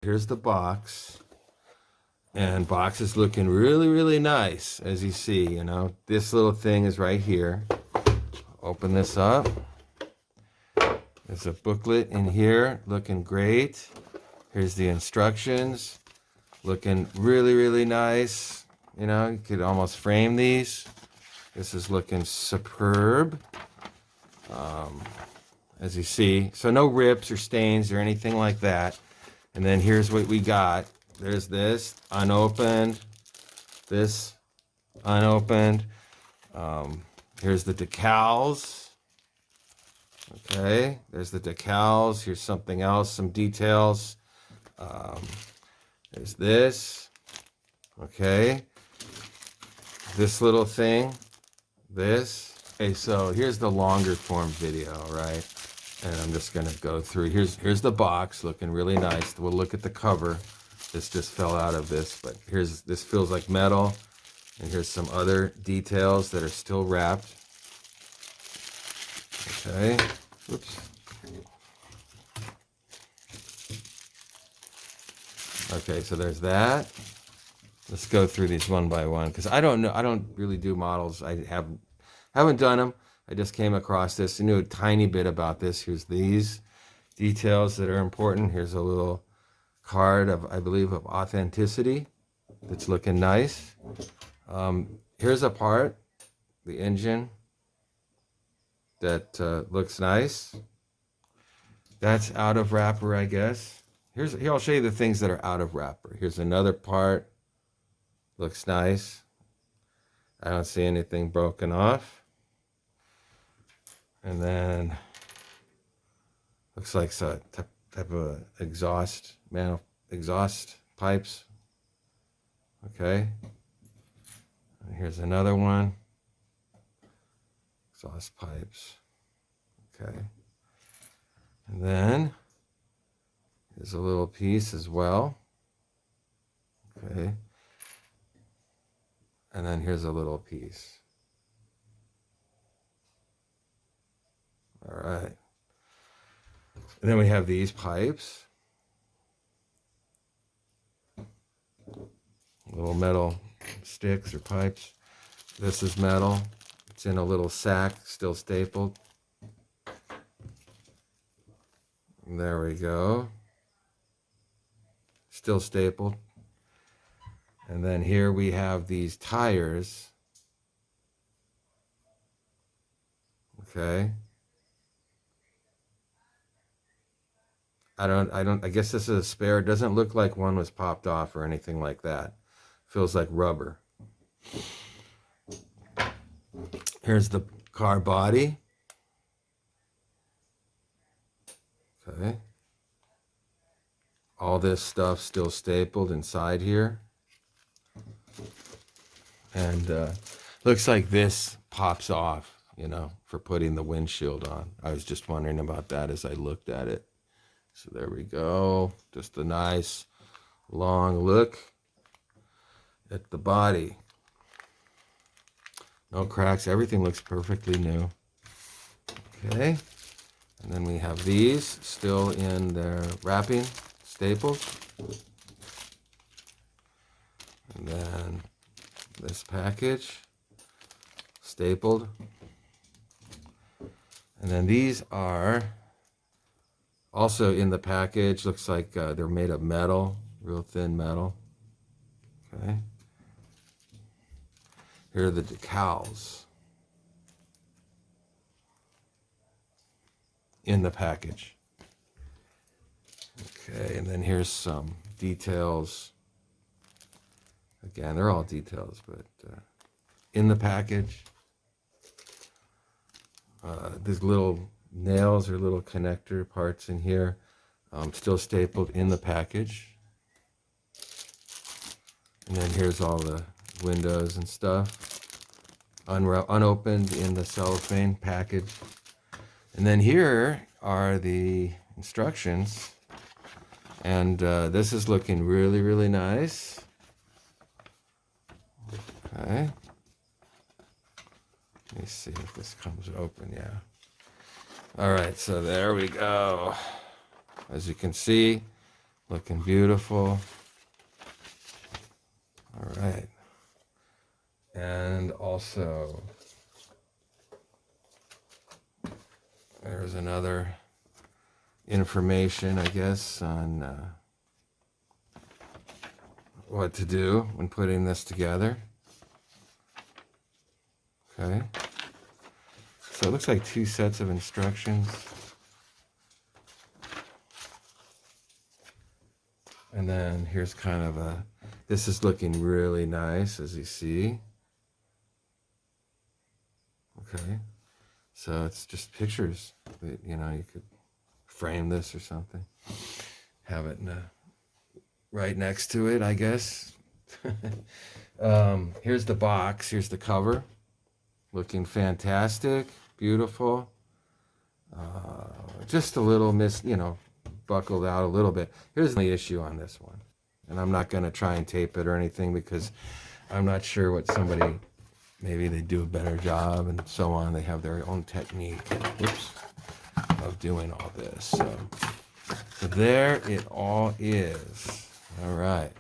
here's the box. And box is looking really, really nice, as you see, you know. This little thing is right here. Open this up. There's a booklet in here, looking great. Here's the instructions, looking really, really nice. You know, you could almost frame these. This is looking superb, as you see. So no rips or stains or anything like that. And then here's what we got. There's this unopened, this unopened. Here's the decals. Okay, there's the decals. Here's something else, some details. There's this. Okay, this little thing. This. Okay, so here's the longer form video, right? And I'm just gonna go through. Here's the box, looking really nice. We'll look at the cover. This just fell out of this, but this feels like metal. And here's some other details that are still wrapped. Okay. Oops. Okay, so there's that. Let's go through these one by one, because I don't know. I don't really do models. I haven't done them. I just came across this. I knew a tiny bit about this. Here's these details that are important. Here's a little card of, I believe, of authenticity. That's looking nice. Here's a part, the engine, that looks nice. That's out of wrapper, I guess. Here, I'll show you the things that are out of wrapper. Here's another part. Looks nice. I don't see anything broken off. And then looks like some type of exhaust pipes. Okay. And here's another one. Exhaust pipes. Okay. And then here's a little piece as well. Okay. And then here's a little piece. All right. And then we have these pipes. Little metal sticks or pipes. This is metal. It's in a little sack, still stapled. And there we go. Still stapled. And then here we have these tires. Okay. I guess this is a spare. It doesn't look like one was popped off or anything like that. Feels like rubber. Here's the car body. Okay. All this stuff still stapled inside here. And looks like this pops off, you know, for putting the windshield on. I was just wondering about that as I looked at it. So there we go. Just a nice long look at the body. No cracks. Everything looks perfectly new. Okay. And then we have these still in their wrapping, stapled. And then this package, stapled. And then these are also in the package. Looks like they're made of metal, real thin metal. Okay. Here are the decals in the package. Okay, and then here's some details. Again, they're all details, but in the package. These little nails or little connector parts in here, still stapled in the package. And then here's all the windows and stuff, unopened in the cellophane package. And then here are the instructions. And this is looking really, really nice. Okay. Let me see if this comes open. Yeah. All right, so there we go. As you can see, Looking beautiful. All right. And also, there's another information, I guess, on what to do when putting this together. Okay. So it looks like 2 sets of instructions. And then here's kind of a, this is looking really nice, as you see. Okay. So it's just pictures that, you know, you could frame this or something. Have it right next to it, I guess. Here's the box. Here's the cover. Looking fantastic. Beautiful. Just a little buckled out a little bit. Here's the issue on this one. And I'm not going to try and tape it or anything because I'm not sure what somebody, maybe they do a better job and so on. They have their own technique, whoops, of doing all this. So there it all is. All right.